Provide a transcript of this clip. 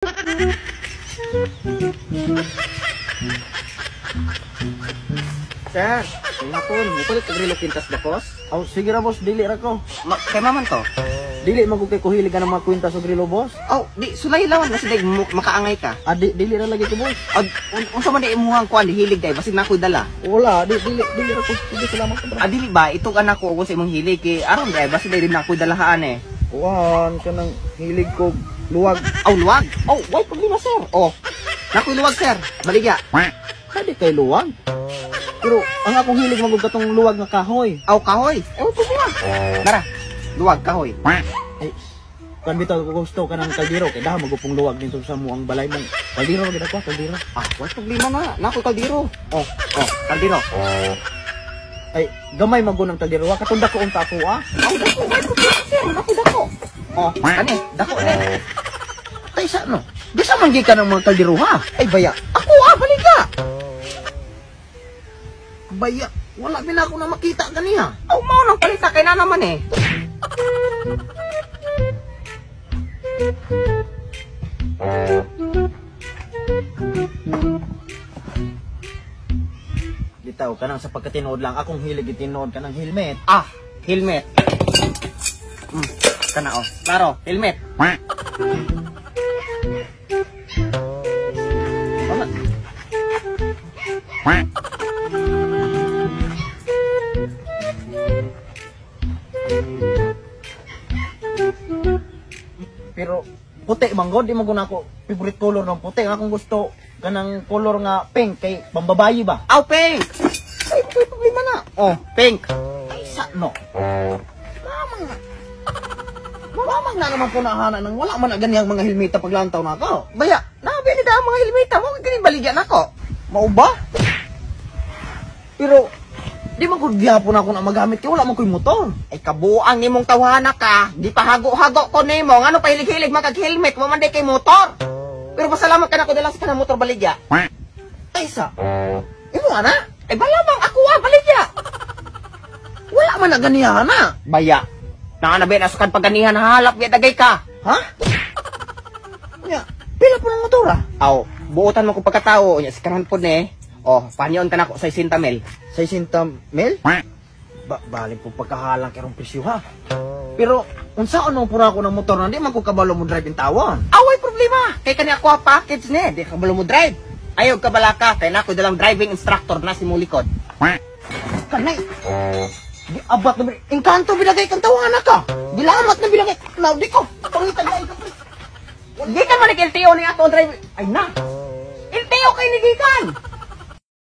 Sir, hapon, mukulit kagrilo pintas bakos? Oh, sige ra boss, dili ra ko. Kay maman to? Dili magugay ko hilig ng mga kwintas og grilo boss. Oh, di sulay lawan kasi day makaangay ka. Ah, dili ra lagi ko boss. Unsa man day imuhang kuan hilig day basin nakoy dala. Wala, dili ra ko. Sige, salamat ka bro. Dili ba itong anak ko sa imong hilig kay aron day basin day din nakoy dalahaan eh. Kuan kanang hilig ko luwag. Oh, luwag. Oh, why problema sir? Oh. Nakoy luwag sir. Baligya. Kadi kay luwag. Pero ang akong hilig magug katong luwag nga kahoy. Aw kahoy. Problema. Tara. Luwag kahoy. Ay, kan bitaw ko gusto ka ng kaldero kay daha magupong luwag dito sa muang balay mong kaldero ra gid ako, kaldero. Wala problema na. Nakoy kaldero. Oh, kaldero. Ay, gamay magunang kaldero wa katong dako unta ako ah. Dako, why problema sir? Nakoy dako. Oh, kani, dako ni. Tay sa no. Di sa man ka ng mga kaldero ha. Ay baya. Ako baligya. Baya, wala pila ako na makita kaniya. Oh, mao nang palita kay na naman eh. Bitaw ka nang sa pagkatinood lang akong hilig itinood ka ng helmet. Helmet. Kana oh. Klaro, helmet. Wala. Pero puti manggod di maguna ko favorite color ng puti nga akong gusto kanang color nga pink kay pambabayi ba. Aw, pink. Ay, may problema na. Oh, pink. Ay sa no. Mamang na naman po nahana nang wala man na ganyang mga helmeta paglantaw na ako. Baya, nabi ni da mga helmeta mo kini baligyan ako. Mao ba? Pero di man ko gyapon ako na magamit kay wala man ko'y motor. Ay kabuang nimong tawhana ka. Di pa hago-hago ko nimo. Ngano pa hilig-hilig magag-helmet mo man day kay motor. Pero pasalamat ka na ko dala sa kanang motor baligya. Ay sa. Imo ana? Ay balamang ako baligya. Wala man na ganihan na. Baya. Nakanabi na sa kan paganihan halap biya dagay ka. Ha? Nya, pila po ng motor ah? Aw, buotan mo ko pagkatao nya si karan pod ni. Oh, panyon ka na ko sa 60 mil. 60 mil? Balik po pagkahalang kerong presyo ha. Pero unsa ano pura ko ng motor na di man ko kabalo mo drive in tawon. Away problema. Kay kani ako package ni, di ka balo mo drive. Ayaw ka balaka kay nako dalang driving instructor na si mo likod. Kanay. Di abat na engkanto bilagay kang tawanan ka. Dilamat na bilagay. Now di ko. Pangitan na ikaw. Di ka man LTO ni ato drive. Ay na. LTO kay ni gikan.